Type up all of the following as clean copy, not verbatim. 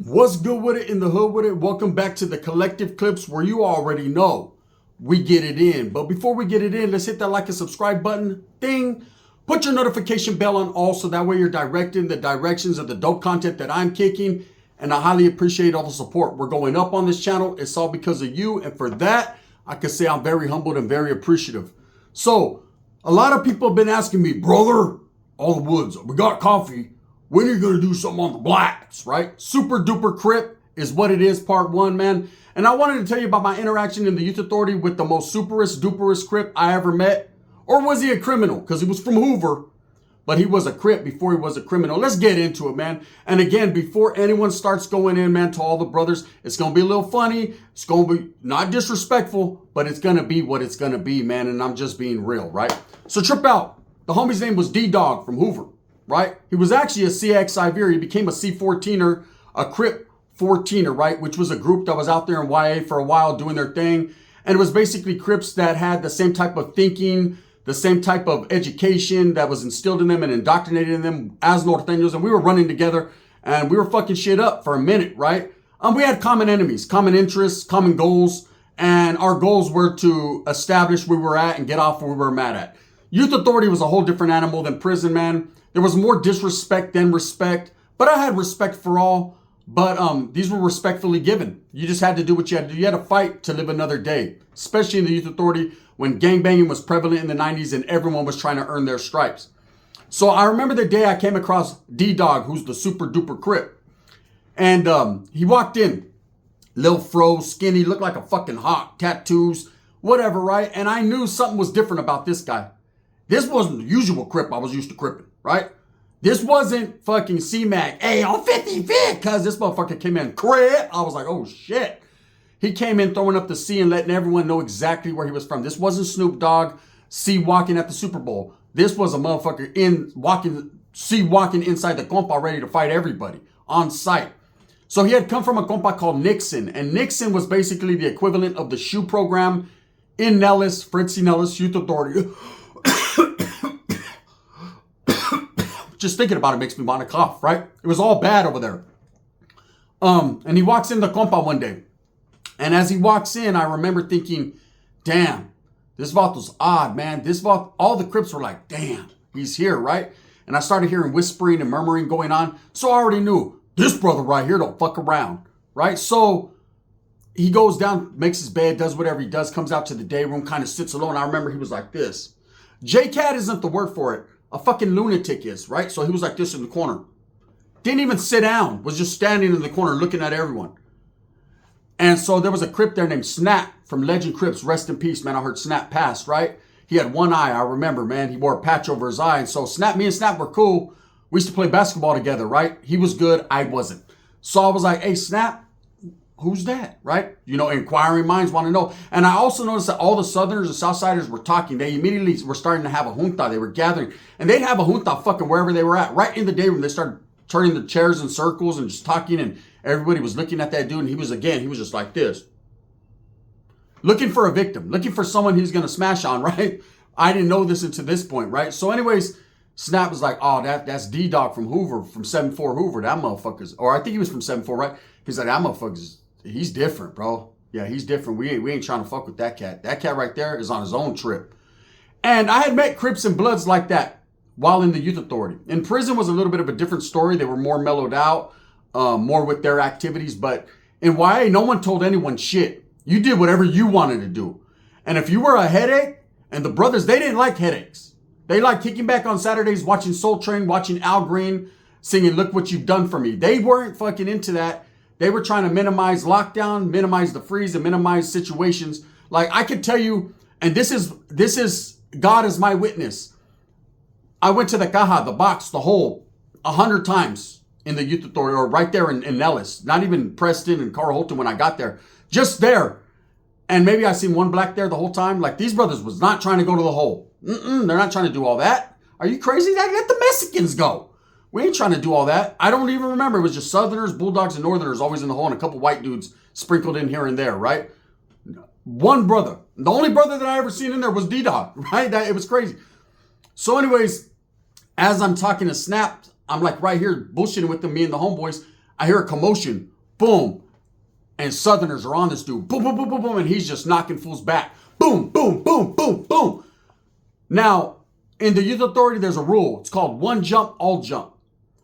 What's good with it in the hood with it? Welcome back to the collective clips where you already know we get it in. But before we get it in, let's hit that like and subscribe button. Ding. Put your notification bell on all so that way you're directed in the directions of the dope content that I'm kicking. And I highly appreciate all the support. We're going up on this channel. It's all because of you. And for that, I can say I'm very humbled and very appreciative. So a lot of people have been asking me, brother, all the woods, we got coffee. When are you going to do something on the blacks, right? Super duper Crip is what it is, part one, man. And I wanted to tell you about my interaction in the youth authority with the most superest, duperest Crip I ever met. Or was he a criminal? Because he was from Hoover, but he was a Crip before he was a criminal. Let's get into it, man. And again, before anyone starts going in, man, to all the brothers, it's going to be a little funny. It's going to be not disrespectful, but it's going to be what it's going to be, man. And I'm just being real, right? So trip out. The homie's name was D-Dog from Hoover. Right? He was actually a CXIV. He became a C14er, a Crip 14er, right? Which was a group that was out there in YA for a while doing their thing. And it was basically Crips that had the same type of thinking, the same type of education that was instilled in them and indoctrinated in them as Norteños. And we were running together and we were fucking shit up for a minute, right? We had common enemies, common interests, common goals. And our goals were to establish where we were at and get off where we were mad at. Youth authority was a whole different animal than prison, man. There was more disrespect than respect, but I had respect for all. But these were respectfully given. You just had to do what you had to do. You had to fight to live another day, especially in the youth authority when gangbanging was prevalent in the 90s and everyone was trying to earn their stripes. So I remember the day I came across D-Dog, who's the super duper Crip. And he walked in, little fro, skinny, looked like a fucking hawk, tattoos, whatever, right? And I knew something was different about this guy. This wasn't the usual Crip I was used to cripping. Right? This wasn't fucking C-Mac. Hey, I'm 50 fit, cuz this motherfucker came in Crip. I was like, oh shit. He came in throwing up the C and letting everyone know exactly where he was from. This wasn't Snoop Dogg, C walking at the Super Bowl. This was a motherfucker walking inside the compa ready to fight everybody on sight. So he had come from a compa called Nixon. And Nixon was basically the equivalent of the SHU program in Nellis, Fritzy Nellis Youth Authority. Just thinking about it makes me want to cough, right? It was all bad over there. And he walks in the compa one day. And as he walks in, I remember thinking, damn, this vato's odd, man. This vato, all the Crips were like, damn, he's here, right? And I started hearing whispering and murmuring going on. So I already knew, this brother right here don't fuck around, right? So he goes down, makes his bed, does whatever he does, comes out to the day room, kind of sits alone. I remember he was like this. J-Cat isn't the word for it. A fucking lunatic is, right? So he was like this in the corner. Didn't even sit down. Was just standing in the corner looking at everyone. And so there was a Crip there named Snap from Legend Crips. Rest in peace, man. I heard Snap passed, right? He had one eye, I remember, man. He wore a patch over his eye. And so me and Snap were cool. We used to play basketball together, right? He was good. I wasn't. So I was like, hey, Snap, who's that, right? You know, inquiring minds want to know. And I also noticed that all the Southerners and Southsiders were talking. They immediately were starting to have a junta. They were gathering. And they'd have a junta fucking wherever they were at. Right in the day room, they started turning the chairs in circles and just talking. And everybody was looking at that dude. And he was just like this. Looking for a victim. Looking for someone he's going to smash on, right? I didn't know this until this point, right? So anyways, Snap was like, oh, that's D-Dog from Hoover, from 7-4 Hoover. That motherfucker's, or I think he was from 7-4, right? He's like, that motherfucker's, he's different, bro. Yeah, he's different. We ain't trying to fuck with that cat. That cat right there is on his own trip. And I had met Crips and Bloods like that while in the youth authority. In prison was a little bit of a different story. They were more mellowed out, more with their activities. But in YA, no one told anyone shit. You did whatever you wanted to do. And if you were a headache, and the brothers, they didn't like headaches. They liked kicking back on Saturdays, watching Soul Train, watching Al Green, singing, look what you've done for me. They weren't fucking into that. They were trying to minimize lockdown, minimize the freeze, and minimize situations. Like I could tell you, and this is God is my witness. I went to the caja, the box, the hole, 100 times in the youth authority, or right there in Nellis. Not even Preston and Carl Holton when I got there. Just there. And maybe I seen one black there the whole time. Like these brothers was not trying to go to the hole. They're not trying to do all that. Are you crazy? Let the Mexicans go. We ain't trying to do all that. I don't even remember. It was just Southerners, Bulldogs, and Northerners always in the hole and a couple white dudes sprinkled in here and there, right? One brother. The only brother that I ever seen in there was D-Dog, right? It was crazy. So anyways, as I'm talking to Snap, I'm like right here bullshitting with them, me and the homeboys. I hear a commotion. boom. And Southerners are on this dude. Boom, boom, boom, boom, boom. And he's just knocking fools back. Boom, boom, boom, boom, boom. Now, in the youth authority, there's a rule. It's called one jump, all jump.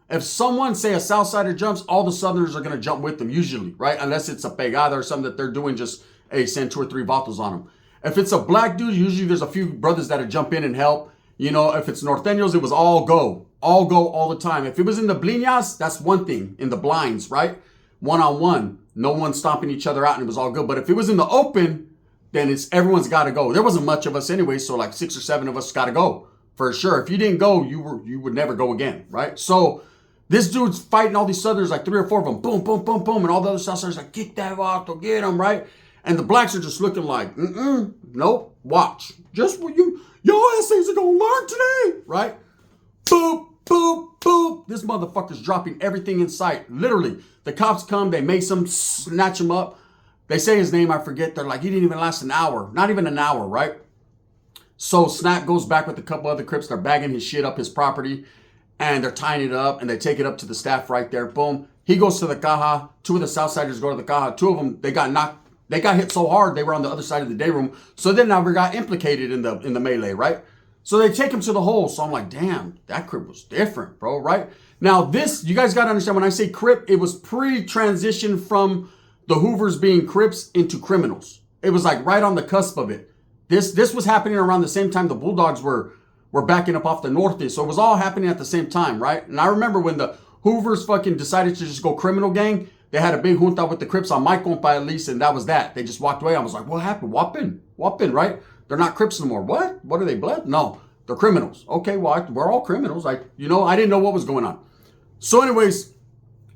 If someone, say a Southsider jumps, all the Southerners are going to jump with them usually, right? Unless it's a pegada or something that they're doing, just, hey, send 2 or 3 vatos on them. If it's a black dude, usually there's a few brothers that'll jump in and help. You know, if it's Norteños, it was all go all the time. If it was in the bliñas, that's one thing, in the blinds, right? One-on-one, no one stomping each other out, and it was all good. But if it was in the open, then it's everyone's got to go. There wasn't much of us anyway, so like 6 or 7 of us got to go for sure. If you didn't go, you would never go again, right? So this dude's fighting all these Southerners, like 3 or 4 of them, boom, boom, boom, boom, and all the other Southsiders like, get that vato, get him, right? And the blacks are just looking like, nope, watch. Just what your essays are gonna learn today, right? Boop, boop, boop. This motherfucker's dropping everything in sight. Literally, the cops come, they mace him, snatch him up. They say his name, I forget. They're like, he didn't even last an hour. Not even an hour, right? So Snap goes back with a couple other Crips. They're bagging his shit up, his property, and they're tying it up, and they take it up to the staff right there. Boom. He goes to the caja. 2 of the Southsiders go to the caja. 2 of them, they got hit so hard, they were on the other side of the day room. So they never got implicated in the melee, right? So they take him to the hole. So I'm like, damn, that Crip was different, bro, right? Now this, you guys got to understand, when I say Crip, it was pre-transition from the Hoovers being Crips into criminals. It was like right on the cusp of it. This was happening around the same time the Bulldogs were backing up off the Norte. So it was all happening at the same time, right? And I remember when the Hoovers fucking decided to just go criminal gang, they had a big junta with the Crips on my compa at least, and that was that. They just walked away. I was like, what happened? Whopping, right? They're not Crips no more. What? What are they, blood? No, they're criminals. Okay, well, we're all criminals. I didn't know what was going on. So anyways,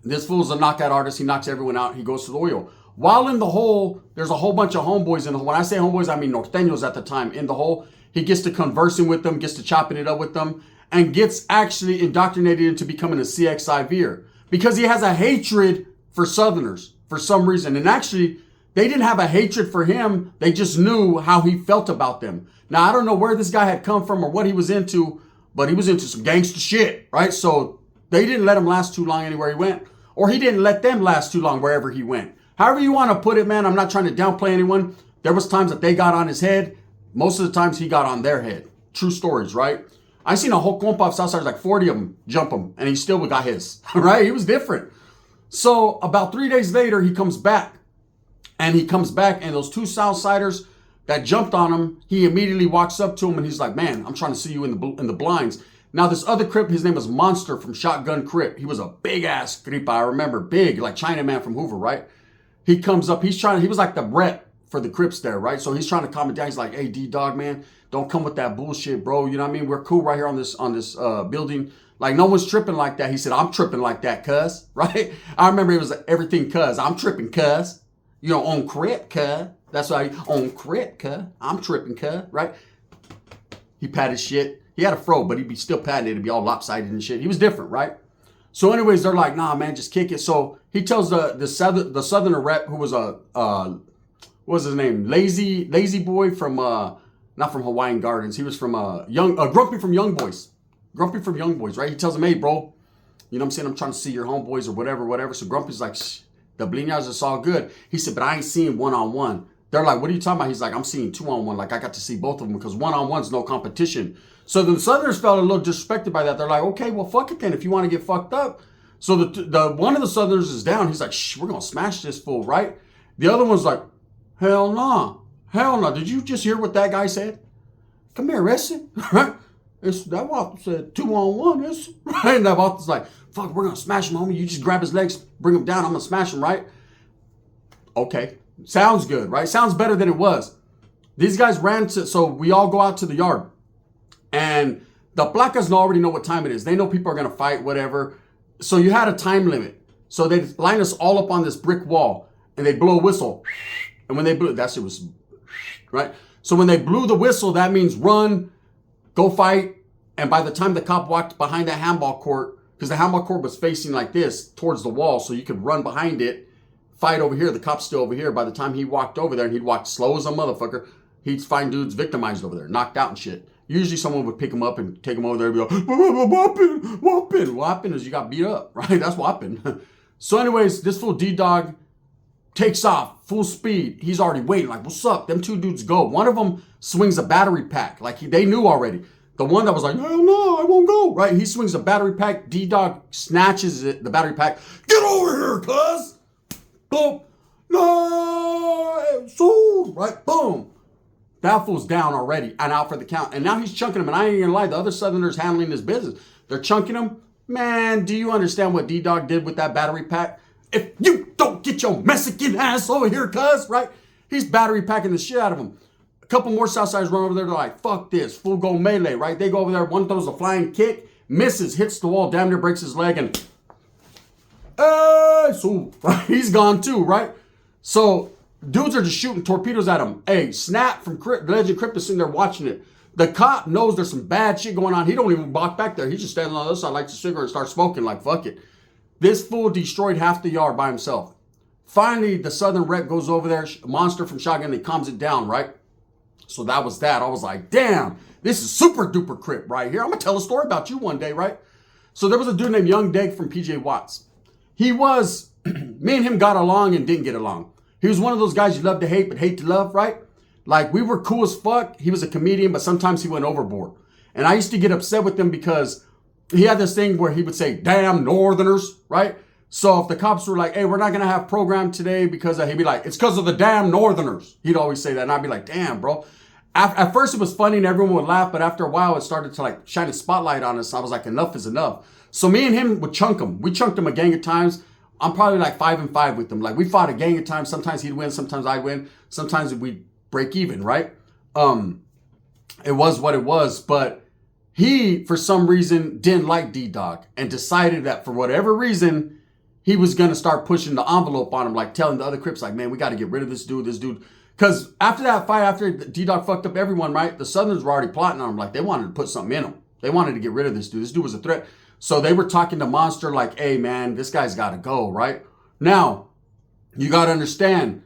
this fool's a knockout artist. He knocks everyone out. He goes to the oil. While in the hole, there's a whole bunch of homeboys in the hole. When I say homeboys, I mean Norteños at the time in the hole. He gets to conversing with them, gets to chopping it up with them, and gets actually indoctrinated into becoming a CXIVer because he has a hatred for Southerners for some reason. And actually, they didn't have a hatred for him. They just knew how he felt about them. Now, I don't know where this guy had come from or what he was into, but he was into some gangster shit, right? So they didn't let him last too long anywhere he went, or he didn't let them last too long wherever he went. However you want to put it, man, I'm not trying to downplay anyone. There was times that they got on his head. Most of the times he got on their head. True stories, right? I seen a whole compa of Southsiders, like 40 of them, jump him, and he still got his, right? He was different. So about 3 days later, he comes back. And those 2 Southsiders that jumped on him, he immediately walks up to him and he's like, man, I'm trying to see you in the blinds. Now this other Crip, his name was Monster from Shotgun Crip. He was a big ass Crip, I remember, big, like Chinaman from Hoover, right? He comes up, he was like the Brett for the Crips there, right? So he's trying to calm it down. He's like, hey, D-Dog, man, don't come with that bullshit, bro. You know what I mean? We're cool right here on this building. Like, no one's tripping like that. He said, I'm tripping like that, Cuzz, right? I remember it was everything Cuzz. I'm tripping, Cuzz. You know, on Crip, Cuzz. That's why on Crip, Cuzz. I'm tripping, Cuzz, right? He patted shit. He had a fro, but he'd be still patting it. It'd be all lopsided and shit. He was different, right? So anyways, they're like, nah, man, just kick it. So he tells the Southerner rep, who was what was his name? Lazy boy from, not from Hawaiian Gardens. He was from Grumpy from Young Boys. Grumpy from Young Boys, right? He tells him, hey, bro, you know what I'm saying? I'm trying to see your homeboys or whatever. So Grumpy's like, shh, the bliñas is all good. He said, but I ain't seeing one-on-one. They're like, what are you talking about? He's like, I'm seeing 2-on-1. Like, I got to see both of them because one-on-one's no competition. So the Southerners felt a little disrespected by that. They're like, okay, well, fuck it then if you want to get fucked up. So the one of the Southerners is down. He's like, shh, we're going to smash this fool, right? The other one's like, hell nah. Did you just hear what that guy said? Come here, Resi, right? That Walter said 2-on-1, is right? And that Walter's like, fuck, we're going to smash him, homie. You just grab his legs, bring him down. I'm going to smash him, right? Okay. Sounds good, right? Sounds better than it was. These guys so we all go out to the yard. And the placas already know what time it is. They know people are going to fight, whatever. So you had a time limit. So they line us all up on this brick wall. And they blow a whistle. And when they blew, that shit was, right? So when they blew the whistle, that means run, go fight. And by the time the cop walked behind that handball court, because the handball court was facing like this towards the wall, so you could run behind it, fight over here. The cop's still over here. By the time he walked over there, and he'd walk slow as a motherfucker, he'd find dudes victimized over there, knocked out and shit. Usually someone would pick him up and take him over there and be like, whopping. Whopping is you got beat up, right? That's whopping. So anyways, this fool D-Dog takes off full speed. He's already waiting like, what's up? Them two dudes go. One of them swings a battery pack. Like they knew already. The one that was like, hell no, I won't go. Right? He swings a battery pack. D-Dog snatches it, the battery pack. Get over here, cuz. Boom. No. So, right? Boom. That fool's down already and out for the count. And now he's chunking him. And I ain't gonna lie, the other Southerners handling this business. They're chunking him. Man, do you understand what D-Dog did with that battery pack? If you don't get your Mexican ass over here, cuz, right? He's battery packing the shit out of him. A couple more Southsiders run over there. They're like, fuck this. Full go melee, right? They go over there. One throws a flying kick, misses, hits the wall, damn near breaks his leg, and so right? He's gone too, right? So dudes are just shooting torpedoes at him. Hey, Snap from Crip, Legend Crip is sitting there watching it. The cop knows there's some bad shit going on. He don't even walk back there. He's just standing on the other side, lights a cigarette, and starts smoking like, fuck it. This fool destroyed half the yard by himself. Finally, the Southern rep goes over there, Monster from Shotgun, and calms it down, right? So that was that. I was like, damn, this is super duper Crip right here. I'm going to tell a story about you one day, right? So there was a dude named Young Deg from PJ Watts. He was, me and him got along and didn't get along. He was one of those guys you love to hate, but hate to love, right? Like, we were cool as fuck. He was a comedian, but sometimes he went overboard. And I used to get upset with him because he had this thing where he would say, damn Northerners, right? So if the cops were like, hey, we're not going to have program today because he'd be like, it's because of the damn Northerners. He'd always say that. And I'd be like, damn, bro. At first it was funny and everyone would laugh, but after a while it started to like shine a spotlight on us. I was like, enough is enough. So me and him would chunk him. We chunked him a gang of times. I'm probably like 5-5 with him. Like, we fought a gang of times. Sometimes he'd win, sometimes I'd win. Sometimes we'd break even, right? It was what it was, but he, for some reason, didn't like D-Dog and decided that for whatever reason, he was going to start pushing the envelope on him, like telling the other Crips, like, man, we got to get rid of this dude. Because after that fight, after D-Dog fucked up everyone, right, the Southerners were already plotting on him. Like, they wanted to put something in him. They wanted to get rid of this dude. This dude was a threat. So they were talking to Monster like, hey, man, this guy's got to go, right? Now, you got to understand,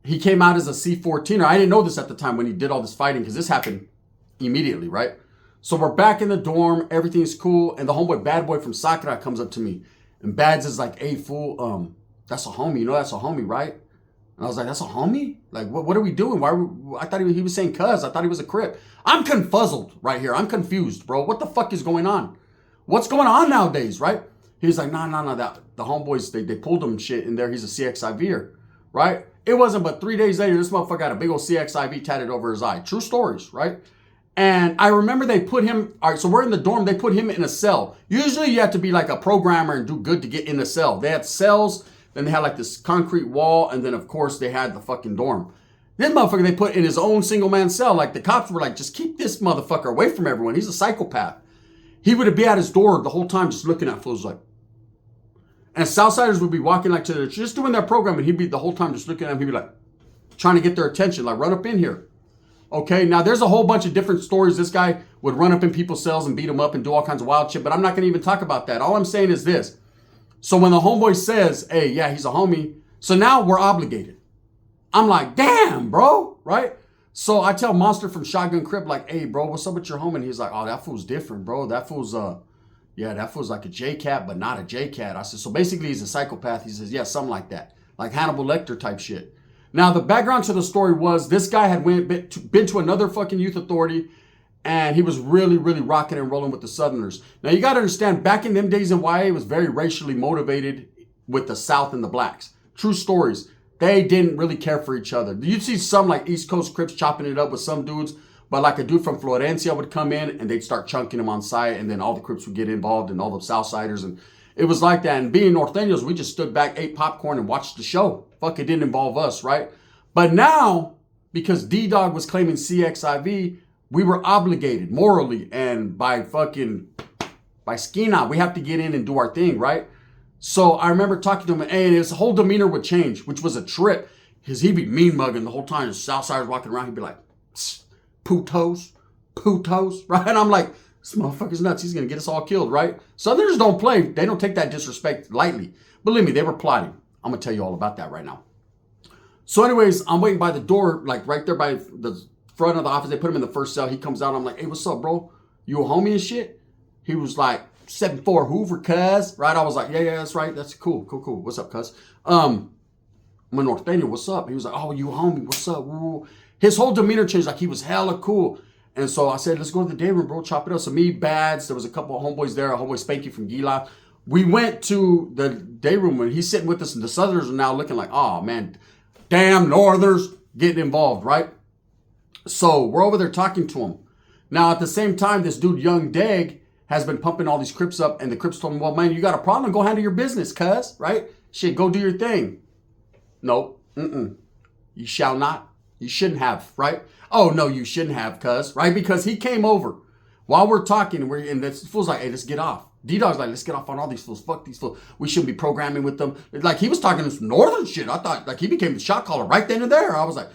he came out as a C-14er. I didn't know this at the time when he did all this fighting because this happened immediately, right? So we're back in the dorm. Everything's cool. And the homeboy Bad Boy from Sakura comes up to me. And Bads is like, hey, fool, that's a homie. You know that's a homie, right? And I was like, that's a homie? Like, what are we doing? I thought he was saying Cuzz. I thought he was a Crip. I'm confuzzled right here. I'm confused, bro. What the fuck is going on? What's going on nowadays, right? He's like, no. The homeboys, they pulled him shit in there. He's a CXIVer, right? It wasn't but 3 days later, this motherfucker had a big old CXIV tatted over his eye. True stories, right? And I remember they put him, all right, so we're in the dorm. They put him in a cell. Usually you have to be like a programmer and do good to get in a cell. They had cells, then they had like this concrete wall, and then of course they had the fucking dorm. This motherfucker they put in his own single man cell. Like, the cops were like, just keep this motherfucker away from everyone. He's a psychopath. He would be at his door the whole time just looking at fools like. And Southsiders would be walking like to the, just doing their program, and he'd be the whole time just looking at him. He'd be like, trying to get their attention, like, run up in here. Okay, now there's a whole bunch of different stories. This guy would run up in people's cells and beat them up and do all kinds of wild shit, but I'm not going to even talk about that. All I'm saying is this. So when the homeboy says, hey, yeah, he's a homie, so now we're obligated. I'm like, damn, bro, right? So I tell Monster from Shotgun Crip, like, hey, bro, what's up with your homie? And he's like, oh, that fool's different, bro. That fool's, that fool's like a J-Cat, but not a J-Cat. I said, so basically he's a psychopath. He says, yeah, something like that. Like Hannibal Lecter type shit. Now, the background to the story was this guy had been to another fucking youth authority, and he was really, really rocking and rolling with the Southerners. Now, you got to understand, back in them days in YA, it was very racially motivated with the South and the blacks. True stories. They didn't really care for each other. You'd see some like East Coast Crips chopping it up with some dudes, but like a dude from Florencia would come in and they'd start chunking him on site, and then all the Crips would get involved and all the Southsiders, and it was like that. And being Norteños, we just stood back, ate popcorn, and watched the show. Fuck, it didn't involve us, right? But now, because D-Dog was claiming CXIV, we were obligated morally and by Skina, we have to get in and do our thing, right? So I remember talking to him, and his whole demeanor would change, which was a trip. Because he'd be mean mugging the whole time. The Southsiders walking around, he'd be like, putos, right? And I'm like, this motherfucker's nuts. He's going to get us all killed, right? Southerners don't play. They don't take that disrespect lightly. Believe me, they were plotting. I'm going to tell you all about that right now. So anyways, I'm waiting by the door, like right there by the front of the office. They put him in the first cell. He comes out. I'm like, hey, what's up, bro? You a homie and shit? He was like, 7-4 Hoover, cuz. Right? I was like, yeah, that's right. That's cool. What's up, cuz? I'm a Norteño. What's up? He was like, oh, you homie. What's up? Woo. His whole demeanor changed. Like, he was hella cool. And so I said, let's go to the day room, bro. Chop it up. So me, Bads, there was a couple of homeboys there. A homeboy Spanky from Gila. We went to the day room and he's sitting with us. And the Southerners are now looking like, oh, man, damn Northerners getting involved, right? So we're over there talking to him. Now, at the same time, this dude, Young Dag, has been pumping all these Crips up. And the Crips told him, well, man, you got a problem? Go handle your business, cuz, right? Shit, go do your thing. No, you shall not. You shouldn't have, right? Oh, no, you shouldn't have, cuz, right? Because he came over while we're talking, and this fool's like, hey, let's get off. D-Dog's like, let's get off on all these fools. Fuck these fools. We shouldn't be programming with them. Like, he was talking this northern shit. I thought, like, he became the shot caller right then and there. I was like,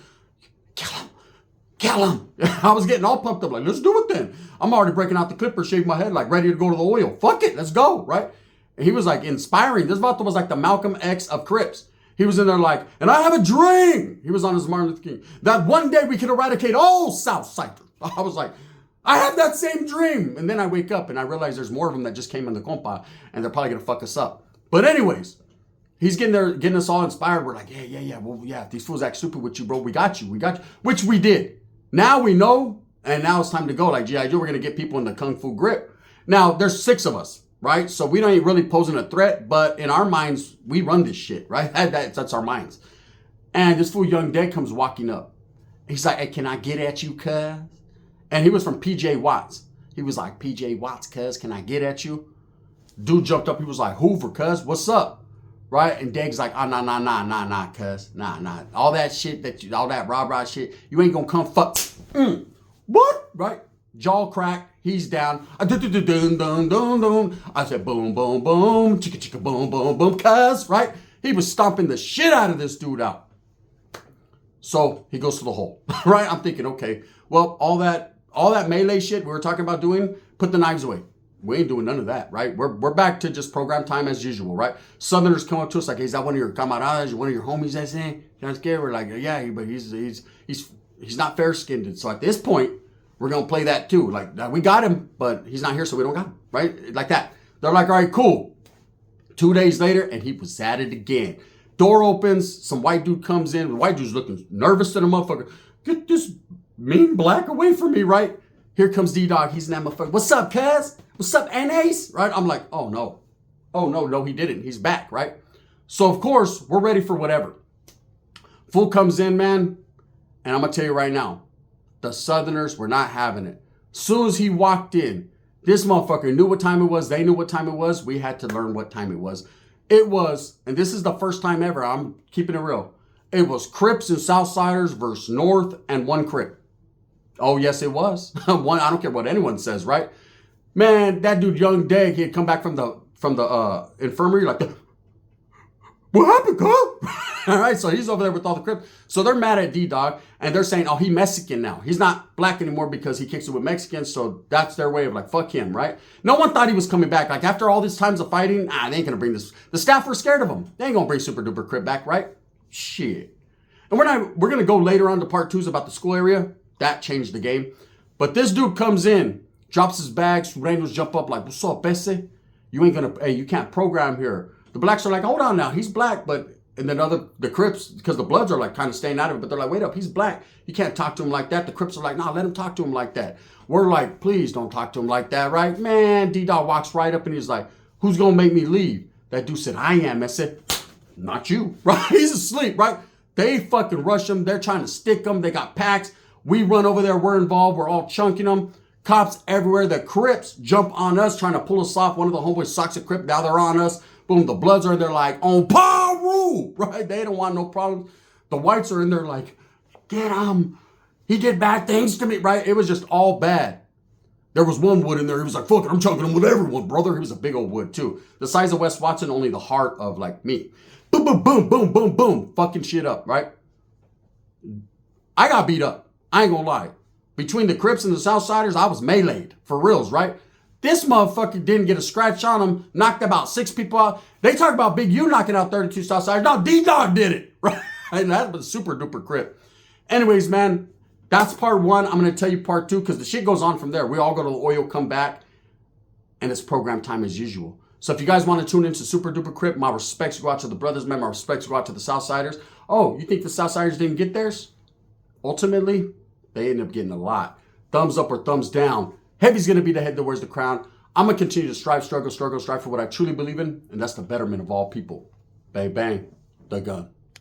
kill him. I was getting all pumped up, like, let's do it then. I'm already breaking out the clipper, shaving my head, like, ready to go to the oil. Fuck it, let's go, right? And he was, like, inspiring. This vato was like the Malcolm X of Crips. He was in there like, and I have a dream. He was on his Martin Luther King. That one day we can eradicate all Southsiders. I was like, I have that same dream. And then I wake up and I realize there's more of them that just came in the compa and they're probably going to fuck us up. But anyways, he's getting us all inspired. We're like, yeah. Well, yeah, if these fools act stupid with you, bro, we got you. Which we did. Now we know, and now it's time to go. Like G.I. Joe, we're going to get people in the Kung Fu grip. Now, there's 6 of us. Right? So we ain't really posing a threat, but in our minds, we run this shit, right? That's our minds. And this fool Young Dag comes walking up. He's like, hey, can I get at you, cuz? And he was from PJ Watts. He was like, PJ Watts, cuz, can I get at you? Dude jumped up. He was like, Hoover, cuz, what's up? Right? And Dag's like, oh, nah, cuz. Nah. All that shit, all that rah-rah shit, you ain't gonna come fuck. What? Right? Jaw crack. He's down. I said, boom, boom, boom, chicka, chicka, boom, boom, boom, cuz, right? He was stomping the shit out of this dude out. So he goes to the hole, right? I'm thinking, okay, well, all that melee shit we were talking about doing, put the knives away. We ain't doing none of that, right? We're back to just program time as usual, right? Southerners come up to us like, hey, is that one of your camaradas, one of your homies that's in? You're scared? We're like, yeah, but he's not fair-skinned. So at this point, we're going to play that too. Like, we got him, but he's not here, so we don't got him, right? Like that. They're like, all right, cool. 2 days later, and he was at it again. Door opens, some white dude comes in. The white dude's looking nervous to the motherfucker. Get this mean black away from me, right? Here comes D-Dog. He's in that motherfucker. What's up, cuz? What's up, NAs? Right? I'm like, oh, no. Oh, no, he didn't. He's back, right? So, of course, we're ready for whatever. Fool comes in, man, and I'm going to tell you right now, the Southerners were not having it. Soon as he walked in, this motherfucker knew what time it was. They knew what time it was. We had to learn what time it was. It was, and this is the first time ever, I'm keeping it real. It was Crips and Southsiders versus North and one Crip. Oh, yes, it was. One, I don't care what anyone says, right? Man, that dude, Young Dag, he had come back from the infirmary like, what happened, cuz? All right, so he's over there with all the Crips. So they're mad at D-Dog, and they're saying, oh, he's Mexican now. He's not black anymore because he kicks it with Mexicans, so that's their way of like, fuck him, right? No one thought he was coming back. Like, after all these times of fighting, they ain't going to bring this. The staff were scared of him. They ain't going to bring Super Duper Crip back, right? Shit. And we're going to go later on to part 2s about the school area. That changed the game. But this dude comes in, drops his bags, Rangers jump up like, what's up, Bessie? You ain't going to, hey, you can't program here. The blacks are like, hold on now, he's black, but, and then the Crips, because the Bloods are like kind of staying out of it, but they're like, wait up, he's black. You can't talk to him like that. The Crips are like, nah, let him talk to him like that. We're like, please don't talk to him like that, right? Man, D-Dog walks right up and he's like, who's going to make me leave? That dude said, I am. I said, not you, right? He's asleep, right? They fucking rush him. They're trying to stick him. They got packs. We run over there. We're involved. We're all chunking them. Cops everywhere. The Crips jump on us, trying to pull us off. One of the homeboys socks a Crip. Now they're on us. Boom, the Bloods are in there like, on Paru, right? They don't want no problems. The whites are in there like, get him. He did bad things to me, right? It was just all bad. There was one wood in there. He was like, fuck it, I'm chunking him with everyone, brother. He was a big old wood, too. The size of Wes Watson, only the heart of, like, me. Boom, boom, boom, boom, boom, boom. Fucking shit up, right? I got beat up. I ain't gonna lie. Between the Crips and the Southsiders, I was meleeed. For reals, right? This motherfucker didn't get a scratch on him. Knocked about 6 people out. They talk about Big U knocking out 32 Southsiders. No, D-Dog did it, right? And that was super duper Crip. Anyways, man, that's part 1. I'm going to tell you part 2 because the shit goes on from there. We all go to the oil, come back. and it's program time as usual. So if you guys want to tune into Super Duper Crip, my respects go out to the brothers, man. My respects go out to the Southsiders. Oh, you think the Southsiders didn't get theirs? Ultimately, they end up getting a lot. Thumbs up or thumbs down. Heavy's going to be the head that wears the crown. I'm going to continue to strive for what I truly believe in, and that's the betterment of all people. Bang, bang, the gun.